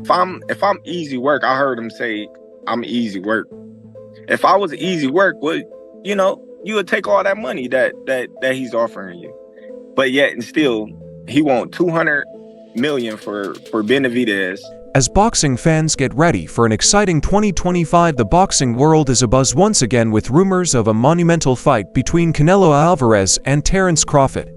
If I'm easy work, I heard him say I'm easy work. If I was easy work, well, you would take all that money that he's offering you. But yet and still, he want 200 million for Benavidez. As boxing fans get ready for an exciting 2025, the boxing world is abuzz once again with rumors of a monumental fight between Canelo Alvarez and Terence Crawford.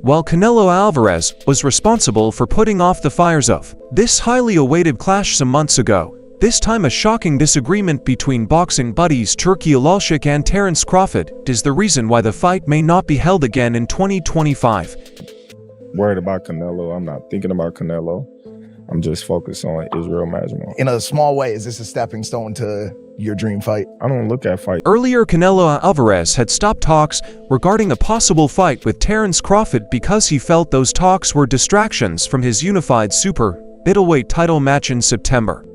While Canelo Alvarez was responsible for putting off the fires of this highly awaited clash some months ago, this time a shocking disagreement between boxing buddies Turki Alalshikh and Terence Crawford is the reason why the fight may not be held again in 2025. Worried about Canelo. I'm not thinking about Canelo. I'm just focused on Israel Majimov. In a small way, is this a stepping stone to your dream fight? I don't look at fight. Earlier, Canelo Alvarez had stopped talks regarding a possible fight with Terence Crawford because he felt those talks were distractions from his unified super middleweight title match in September.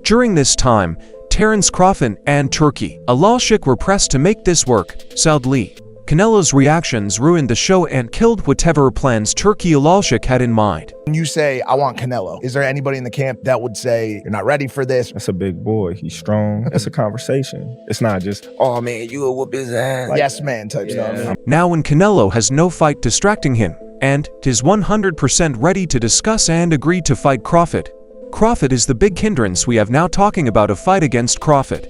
During this time, Terence Crawford and Turki Alalshikh were pressed to make this work. Sadly, Canelo's reactions ruined the show and killed whatever plans Turki Alalshikh had in mind. When you say, I want Canelo, is there anybody in the camp that would say, you're not ready for this? That's a big boy. He's strong. It's a conversation. It's not just, oh man, you will whoop his ass. Like, yes man type stuff. Now when Canelo has no fight distracting him, and is 100% ready to discuss and agree to fight Crawford, Crawford is the big hindrance we have now talking about a fight against Crawford.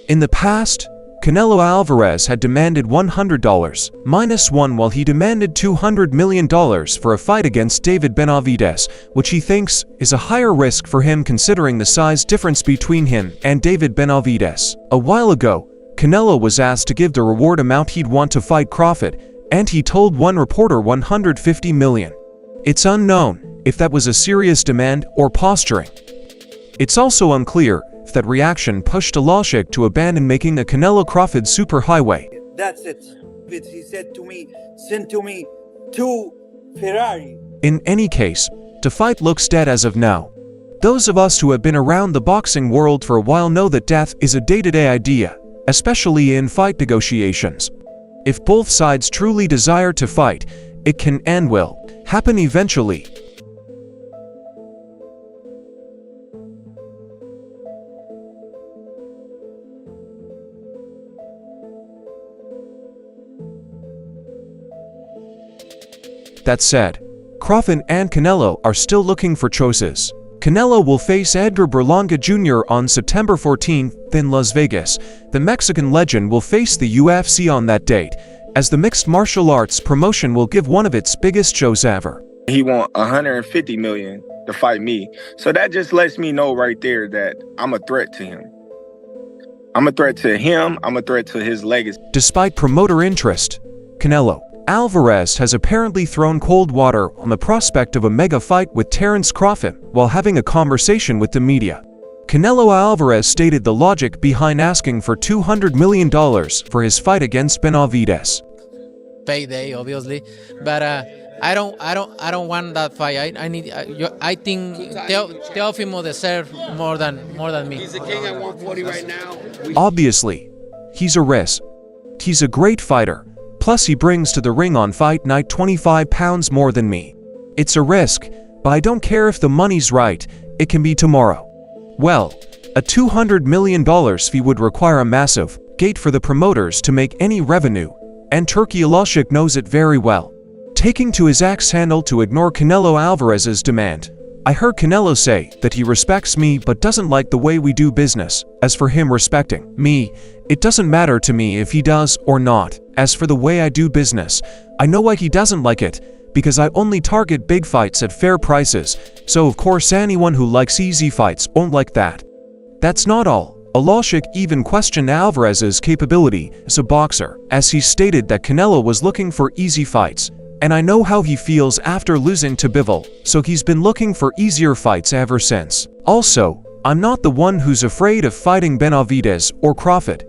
In the past, Canelo Alvarez had demanded $100 minus one while he demanded $200 million for a fight against David Benavidez, which he thinks is a higher risk for him considering the size difference between him and David Benavidez. A while ago, Canelo was asked to give the reward amount he'd want to fight Crawford, and he told one reporter $150 million. It's unknown if that was a serious demand or posturing. It's also unclear if that reaction pushed Alalshikh to abandon making a Canelo-Crawford superhighway. That's it. He said to me, send to me 2 Ferrari. In any case, the fight looks dead as of now. Those of us who have been around the boxing world for a while know that death is a day-to-day idea, especially in fight negotiations. If both sides truly desire to fight, it can and will happen eventually. That said, Crawford and Canelo are still looking for choices. Canelo will face Edgar Berlanga Jr. on September 14th in Las Vegas. The Mexican legend will face the UFC on that date, as the mixed martial arts promotion will give one of its biggest shows ever. He want 150 million to fight me. So that just lets me know right there that I'm a threat to him. I'm a threat to him. I'm a threat to his legacy. Despite promoter interest, Canelo Alvarez has apparently thrown cold water on the prospect of a mega fight with Terence Crawford while having a conversation with the media. Canelo Alvarez stated the logic behind asking for $200 million for his fight against Benavidez. Payday, obviously, but I don't want that fight. I think Teofimo deserves more than me. He's the king at 140 right now. Obviously, he's a risk. He's a great fighter. Plus he brings to the ring on fight night 25 pounds more than me. It's a risk, but I don't care if the money's right, it can be tomorrow. Well, a $200 million fee would require a massive gate for the promoters to make any revenue, and Turki Alalshikh knows it very well. Taking to his X handle to ignore Canelo Alvarez's demand. I heard Canelo say that he respects me but doesn't like the way we do business. As for him respecting me, it doesn't matter to me if he does or not. As for the way I do business, I know why he doesn't like it, because I only target big fights at fair prices, so of course anyone who likes easy fights won't like that. That's not all. Alalshikh even questioned Alvarez's capability as a boxer, as he stated that Canelo was looking for easy fights. And I know how he feels after losing to Bivol, so he's been looking for easier fights ever since. Also, I'm not the one who's afraid of fighting Benavidez or Crawford.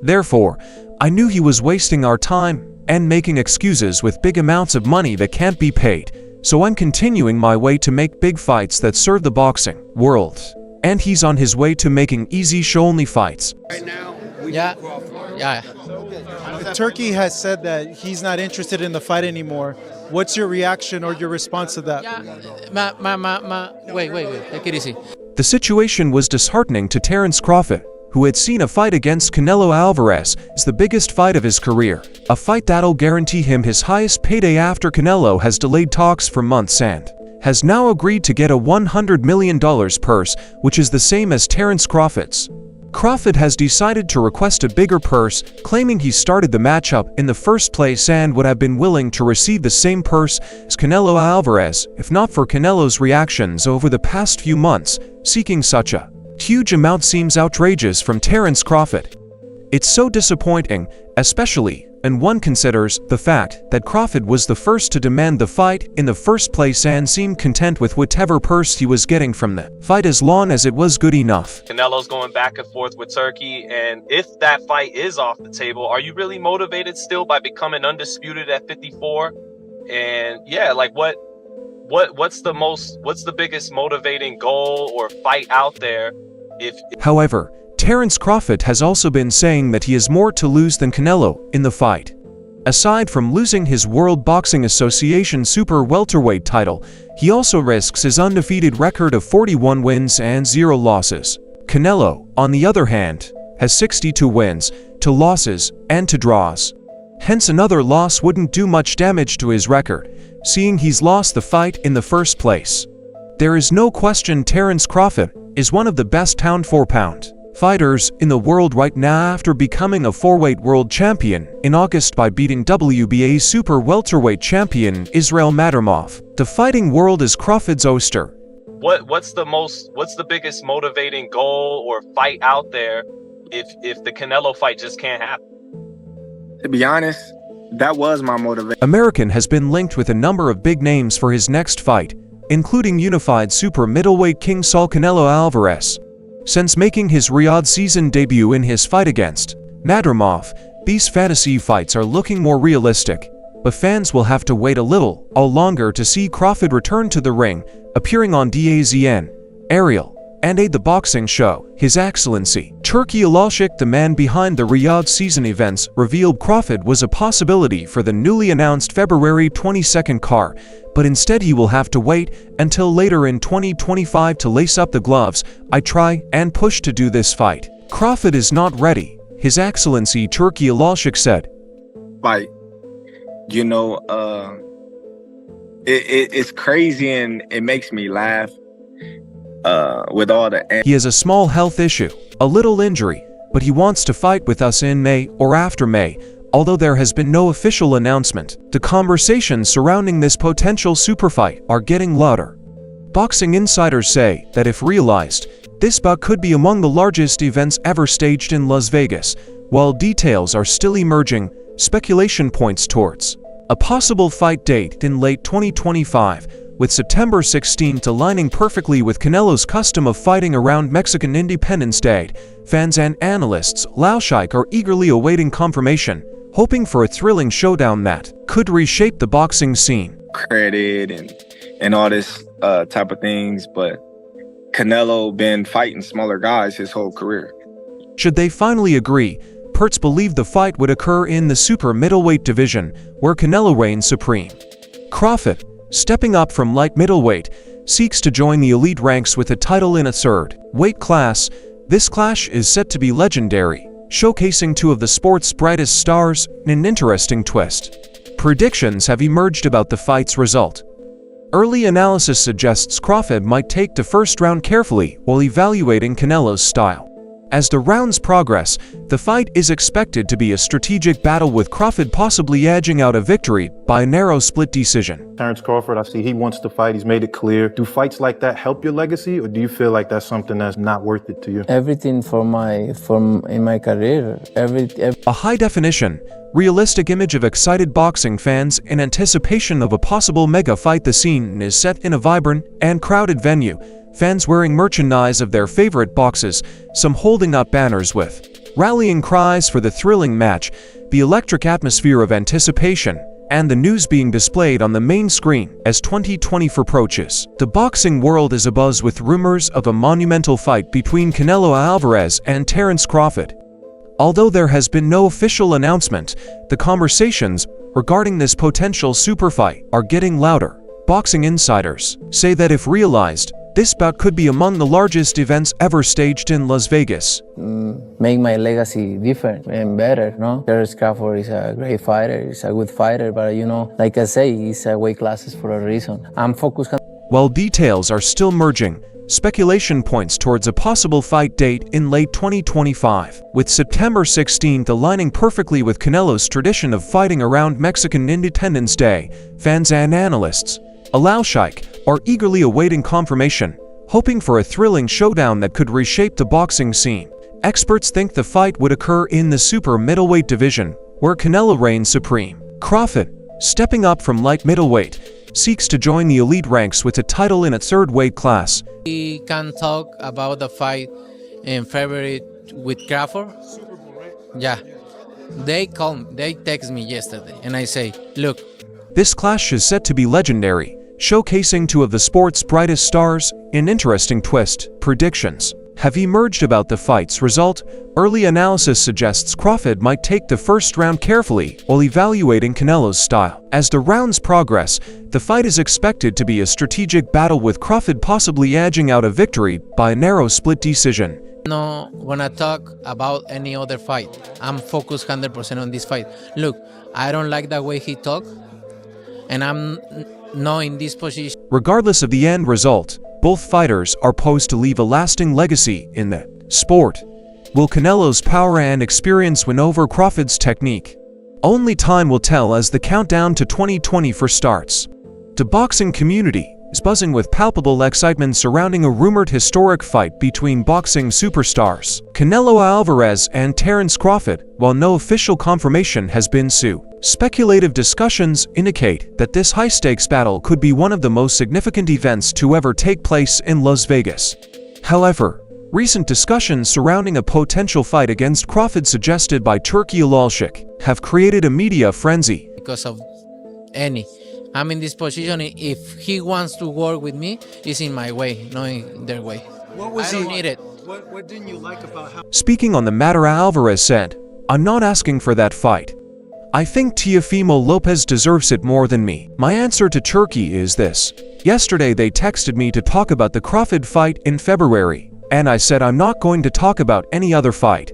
Therefore, I knew he was wasting our time and making excuses with big amounts of money that can't be paid, so I'm continuing my way to make big fights that serve the boxing world. And he's on his way to making easy show-only fights. Right now, Yeah. Turkey has said that he's not interested in the fight anymore. What's your reaction or your response to that? Wait, take it easy. The situation was disheartening to Terence Crawford, who had seen a fight against Canelo Alvarez as the biggest fight of his career, a fight that'll guarantee him his highest payday after Canelo has delayed talks for months and has now agreed to get a $100 million purse, which is the same as Terence Crawford's. Crawford has decided to request a bigger purse, claiming he started the matchup in the first place and would have been willing to receive the same purse as Canelo Alvarez if not for Canelo's reactions over the past few months. Seeking such a huge amount seems outrageous from Terence Crawford. It's so disappointing, especially when one considers the fact that Crawford was the first to demand the fight in the first place and seemed content with whatever purse he was getting from the fight as long as it was good enough. Canelo's going back and forth with Turkey, and if that fight is off the table, are you really motivated still by becoming undisputed at 54? And yeah, like what's the biggest motivating goal or fight out there However, Terence Crawford has also been saying that he has more to lose than Canelo in the fight. Aside from losing his World Boxing Association Super Welterweight title, he also risks his undefeated record of 41 wins and 0 losses. Canelo, on the other hand, has 62 wins, 2 losses, and 2 draws. Hence another loss wouldn't do much damage to his record, seeing he's lost the fight in the first place. There is no question Terence Crawford is one of the best pound-for-pound fighters in the world right now after becoming a 4-weight world champion in August by beating WBA super welterweight champion Israel Madrimov. The fighting world is Crawford's oyster. What's the biggest motivating goal or fight out there if the Canelo fight just can't happen? To be honest, that was my motivation. American has been linked with a number of big names for his next fight, including unified super middleweight king Saul Canelo Alvarez. Since making his Riyadh season debut in his fight against Madrimov, these fantasy fights are looking more realistic, but fans will have to wait a little longer to see Crawford return to the ring, appearing on DAZN, Ariel, and The Boxing Show. His Excellency, Turkey Alalshikh, the man behind the Riyadh season events, revealed Crawford was a possibility for the newly announced February 22nd card, but instead he will have to wait until later in 2025 to lace up the gloves. I try and push to do this fight. Crawford is not ready, His Excellency Turkey Alalshikh said. Like, you know, it's crazy and it makes me laugh with all the... He has a small health issue, a little injury, but he wants to fight with us in May or after May. Although there has been no official announcement, the conversations surrounding this potential super fight are getting louder. Boxing insiders say that if realized, this bout could be among the largest events ever staged in Las Vegas. While details are still emerging, speculation points towards a possible fight date in late 2025, with September 16th aligning perfectly with Canelo's custom of fighting around Mexican Independence Day. Fans and analysts Alalshikh are eagerly awaiting confirmation, hoping for a thrilling showdown that could reshape the boxing scene. Credit and all this type of things, but Canelo been fighting smaller guys his whole career. Should they finally agree, Perts believed the fight would occur in the super middleweight division, where Canelo reigns supreme. Crawford, stepping up from light middleweight, seeks to join the elite ranks with a title in a third weight class. This clash is set to be legendary, showcasing two of the sport's brightest stars in an interesting twist. Predictions have emerged about the fight's result. Early analysis suggests Crawford might take the first round carefully while evaluating Canelo's style. As the rounds progress, the fight is expected to be a strategic battle, with Crawford possibly edging out a victory by a narrow split decision. Terence Crawford, I see he wants to fight. He's made it clear. Do fights like that help your legacy, or do you feel like that's something that's not worth it to you? Everything in my career, A high-definition, realistic image of excited boxing fans in anticipation of a possible mega fight. The scene is set in a vibrant and crowded venue, fans wearing merchandise of their favorite boxes, some holding up banners with rallying cries for the thrilling match, the electric atmosphere of anticipation, and the news being displayed on the main screen as 2024 approaches. The boxing world is abuzz with rumors of a monumental fight between Canelo Alvarez and Terence Crawford. Although there has been no official announcement, the conversations regarding this potential super fight are getting louder. Boxing insiders say that if realized, This bout could be among the largest events ever staged in Las Vegas. Make my legacy different and better, no? Terrence Crawford is a great fighter, he's a good fighter, but like I say, he's a weight classes for a reason. I'm focused on... While details are still merging, speculation points towards a possible fight date in late 2025, with September 16th aligning perfectly with Canelo's tradition of fighting around Mexican Independence Day. Fans and analysts, Alalshikh, are eagerly awaiting confirmation, hoping for a thrilling showdown that could reshape the boxing scene. Experts think the fight would occur in the super middleweight division, where Canelo reigns supreme. Crawford, stepping up from light middleweight, seeks to join the elite ranks with a title in a third weight class. We can talk about the fight in February with Crawford. Yeah, they text me yesterday, and I say, look. This clash is set to be legendary, showcasing two of the sport's brightest stars. An interesting twist, predictions have emerged about the fight's result. Early analysis suggests Crawford might take the first round carefully while evaluating Canelo's style. As the rounds progress, the fight is expected to be a strategic battle, with Crawford possibly edging out a victory by a narrow split decision. No, when I talk about any other fight, I'm focused 100% on this fight. Look, I don't like the way he talk, and I'm not in this position. Regardless of the end result, both fighters are posed to leave a lasting legacy in the sport. Will Canelo's power and experience win over Crawford's technique? Only time will tell as the countdown to 2024 starts. The boxing community is buzzing with palpable excitement surrounding a rumored historic fight between boxing superstars Canelo Alvarez and Terrence Crawford. While no official confirmation has been seen, speculative discussions indicate that this high-stakes battle could be one of the most significant events to ever take place in Las Vegas. However, recent discussions surrounding a potential fight against Crawford suggested by Turkey Alalshikh have created a media frenzy. Because of I'm in this position. If he wants to work with me, it's in my way, not in their way. I don't need it. What didn't you like about how... Speaking on the matter, Alvarez said, "I'm not asking for that fight. I think Teofimo Lopez deserves it more than me." My answer to Turkey is this. Yesterday they texted me to talk about the Crawford fight in February, and I said I'm not going to talk about any other fight.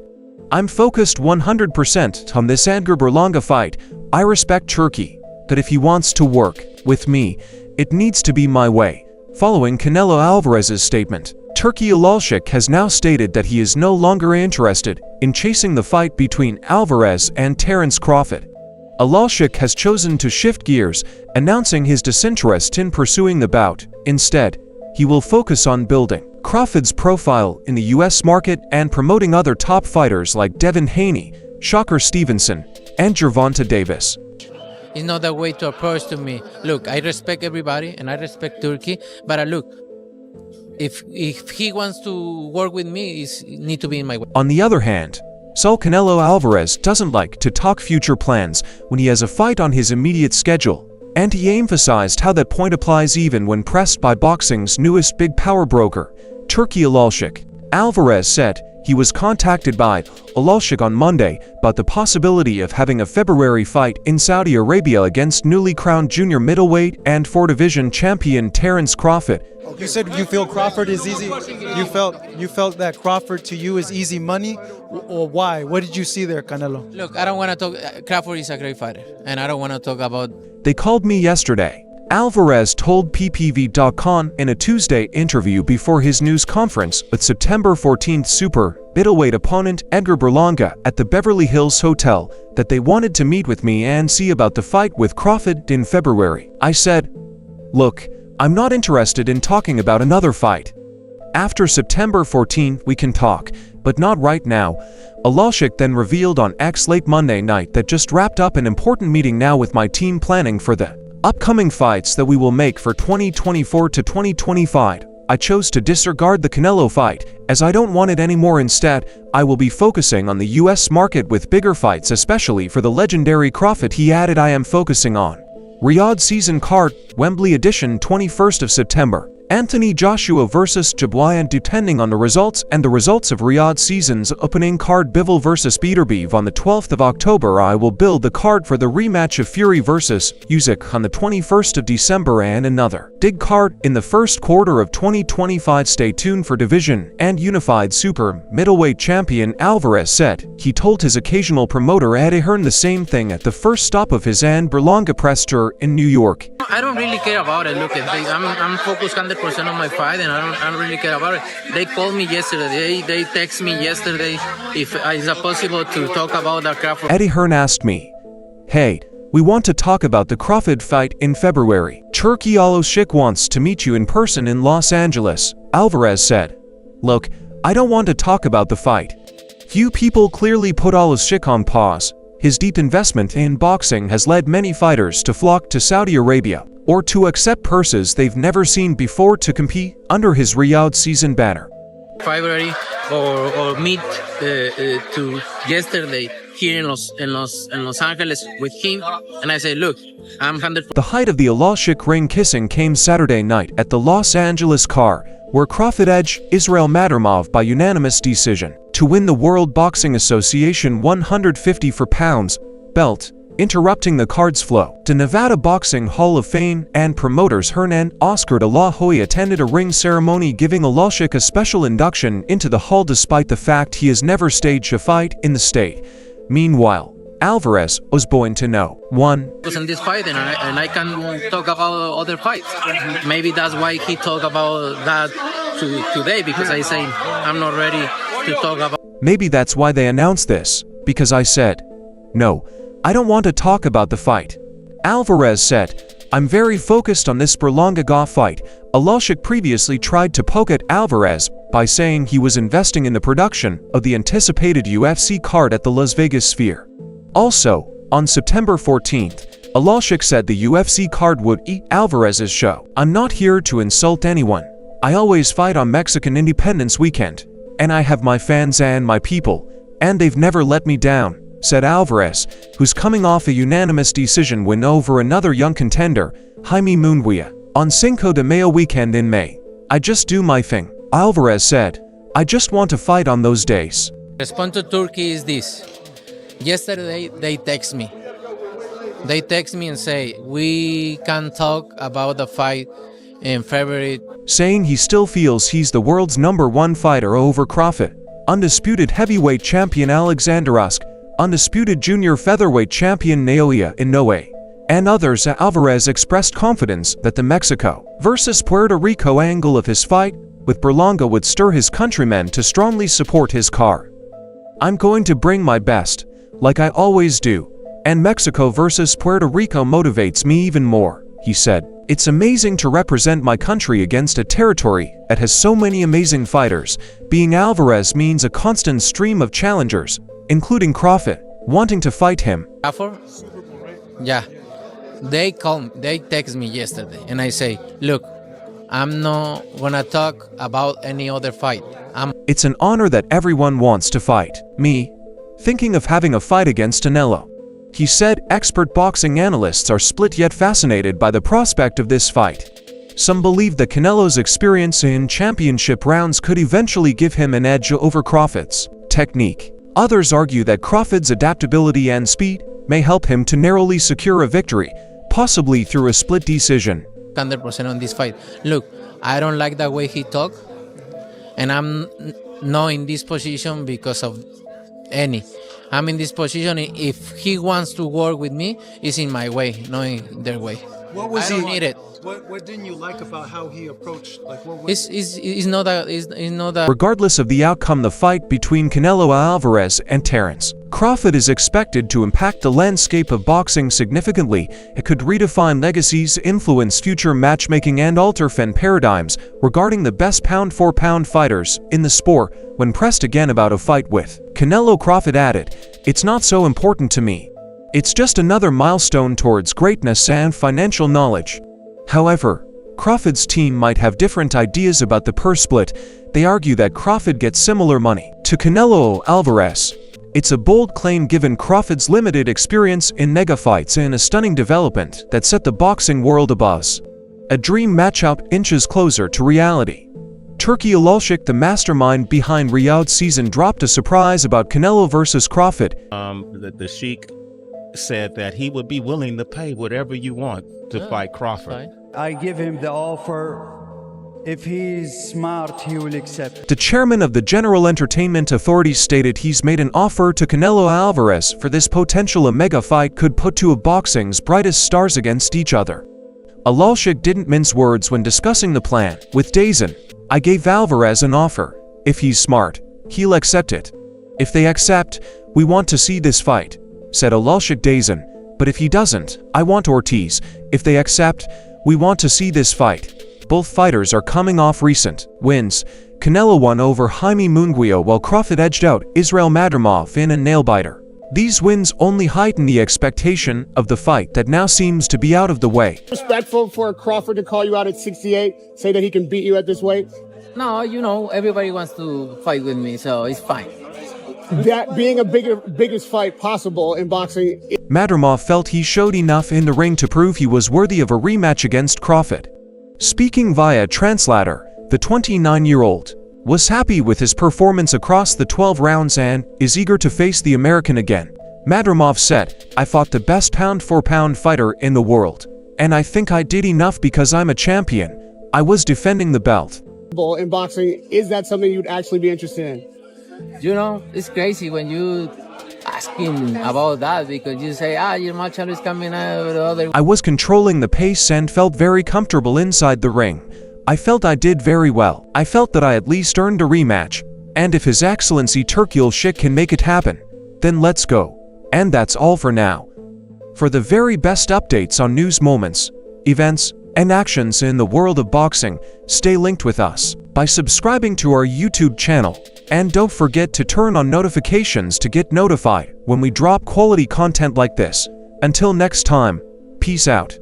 I'm focused 100% on this Edgar Berlanga fight. I respect Turkey, but if he wants to work with me, it needs to be my way. Following Canelo Alvarez's statement, Turkey Alalshikh has now stated that he is no longer interested in chasing the fight between Alvarez and Terrence Crawford. Alalshikh has chosen to shift gears, announcing his disinterest in pursuing the bout. Instead, he will focus on building Crawford's profile in the US market and promoting other top fighters like Devin Haney, Shakur Stevenson, and Gervonta Davis. It's not the way to approach to me. Look, I respect everybody and I respect Turkey, but look, if he wants to work with me, it needs to be in my way. On the other hand, Saul Canelo Alvarez doesn't like to talk future plans when he has a fight on his immediate schedule, and he emphasized how that point applies even when pressed by boxing's newest big power broker, Turkey Alalshikh. Alvarez said he was contacted by Alalshikh on Monday about the possibility of having a February fight in Saudi Arabia against newly crowned junior middleweight and 4-division champion Terrence Crawford. You said you feel Crawford is easy. You felt that Crawford to you is easy money, or why? What did you see there, Canelo? Look, I don't want to talk. Crawford is a great fighter, and I don't want to talk about. They called me yesterday. Alvarez told PPV.com in a Tuesday interview before his news conference with September 14th super middleweight opponent Edgar Berlanga at the Beverly Hills Hotel that they wanted to meet with me and see about the fight with Crawford in February. I said, "Look, I'm not interested in talking about another fight. After September 14th we can talk, but not right now." Alalshikh then revealed on X late Monday night that just wrapped up an important meeting now with my team planning for the upcoming fights that we will make for 2024 to 2025. I chose to disregard the Canelo fight as I don't want it anymore. Instead, I will be focusing on the US market with bigger fights, especially for the legendary Crawford. He added, "I am focusing on Riyadh season card, Wembley edition 21st of September, Anthony Joshua vs Jablayan. Depending on the results and the results of Riyadh season's opening card Bivol vs Beterbiev on the 12th of October, I will build the card for the rematch of Fury vs Usyk on the 21st of December and another dig card in the first quarter of 2025. Stay tuned for division and unified super middleweight champion Alvarez said. He told his occasional promoter Eddie Hearn the same thing at the first stop of his and Berlanga press tour in New York. I don't really care about it. Look, I'm focused 100% on my fight, and I don't really care about it. They called me yesterday. They text me yesterday if is it possible to talk about the Crawford. Eddie Hearn asked me, "Hey, we want to talk about the Crawford fight in February. Turkey Alalshikh wants to meet you in person in Los Angeles," Alvarez said. "Look, I don't want to talk about the fight. Few people clearly put Alalshikh on pause. His deep investment in boxing has led many fighters to flock to Saudi Arabia or to accept purses they've never seen before to compete under his Riyadh season banner." February or meet to yesterday here in Los Angeles with him, and I say, look, I'm 100%. The height of the Alalshikh ring kissing came Saturday night at the Los Angeles car, where Crawford edged Israel Madrimov by unanimous decision to win the World Boxing Association 154 pounds belt, interrupting the card's flow. The Nevada Boxing Hall of Fame and promoters Hearn and Oscar de la Hoya attended a ring ceremony giving Alalshikh a special induction into the hall despite the fact he has never staged a fight in the state. Meanwhile, Alvarez was born to know. In this fight, and I can talk about other fights. Maybe that's why he talked about that today, because I say I'm not ready to talk about. Maybe that's why they announced this, because I said, "No, I don't want to talk about the fight." Alvarez said, "I'm very focused on this Berlanga fight." Alalshikh previously tried to poke at Alvarez by saying he was investing in the production of the anticipated UFC card at the Las Vegas Sphere. Also, on September 14th, Alalshikh said the UFC card would eat Alvarez's show. "I'm not here to insult anyone. I always fight on Mexican Independence Weekend, and I have my fans and my people, and they've never let me down," said Alvarez, who's coming off a unanimous decision win over another young contender, Jaime Munguia, on Cinco de Mayo weekend in May. "I just do my thing," Alvarez said. "I just want to fight on those days." Response to Turkey is this. Yesterday, they text me. They text me and say, we can talk about the fight in February. Saying he still feels he's the world's #1 fighter over Crawford, undisputed heavyweight champion Alexander Usyk, undisputed junior featherweight champion Naoya Inoue, and others. Alvarez expressed confidence that the Mexico versus Puerto Rico angle of his fight with Berlanga would stir his countrymen to strongly support his card. "I'm going to bring my best, like I always do, and Mexico versus Puerto Rico motivates me even more," he said. "It's amazing to represent my country against a territory that has so many amazing fighters. Being Alvarez means a constant stream of challengers, including Crawford, wanting to fight him." Crawford? Yeah. They text me yesterday, and I say, look, I'm not gonna talk about any other fight. It's an honor that everyone wants to fight. Me, thinking of having a fight against Canelo. He said expert boxing analysts are split yet fascinated by the prospect of this fight. Some believe that Canelo's experience in championship rounds could eventually give him an edge over Crawford's technique. Others argue that Crawford's adaptability and speed may help him to narrowly secure a victory, possibly through a split decision. 100% on this fight. Look, I don't like the way he talk, and I'm not in this position because of any. I'm in this position. If he wants to work with me, it's in my way, not in their way. I don't need it. What didn't you like about how he approached? Like, what was It's not that. Regardless of the outcome, the fight between Canelo Alvarez and Terence Crawford is expected to impact the landscape of boxing significantly. It could redefine legacies, influence future matchmaking, and alter fan paradigms regarding the best pound-for-pound fighters in the sport. When pressed again about a fight with Canelo, Crawford added, "It's not so important to me. It's just another milestone towards greatness and financial knowledge." However, Crawford's team might have different ideas about the purse split. They argue that Crawford gets similar money to Canelo Alvarez. It's a bold claim given Crawford's limited experience in mega fights and a stunning development that set the boxing world abuzz. A dream matchup inches closer to reality. Turkey Alalshikh, the mastermind behind Riyadh's season, dropped a surprise about Canelo versus Crawford. The Sheikh said that he would be willing to pay whatever you want to fight Crawford. I give him the offer. If he's smart, he will accept. The chairman of the General Entertainment Authority stated he's made an offer to Canelo Alvarez for this potential mega fight could put two of boxing's brightest stars against each other. Alalshikh didn't mince words when discussing the plan with DAZN. I gave Alvarez an offer. If he's smart, he'll accept it. If they accept, we want to see this fight, said Alalshikh DAZN. But if he doesn't, I want Ortiz. If they accept, we want to see this fight. Both fighters are coming off recent wins. Canelo won over Jaime Munguia while Crawford edged out Israel Madrimov in a nail-biter. These wins only heighten the expectation of the fight that now seems to be out of the way. Respectful for Crawford to call you out at 68, say that he can beat you at this weight? No, you know, everybody wants to fight with me, so it's fine. That being a biggest fight possible in boxing. Madrimov felt he showed enough in the ring to prove he was worthy of a rematch against Crawford. Speaking via translator, the 29-year-old was happy with his performance across the 12 rounds and is eager to face the American again. Madrimov said, "I fought the best pound-for-pound fighter in the world, and I think I did enough because I'm a champion. I was defending the belt." In boxing, is that something you'd actually be interested in? You know, it's crazy when you asking about that because you say, your matchup is coming out of the other. I was controlling the pace and felt very comfortable inside the ring. I felt I did very well. I felt that I at least earned a rematch. And if His Excellency Turkey Alalshikh can make it happen, then let's go. And that's all for now. For the very best updates on news moments, events, and actions in the world of boxing, stay linked with us by subscribing to our YouTube channel. And don't forget to turn on notifications to get notified when we drop quality content like this. Until next time, peace out.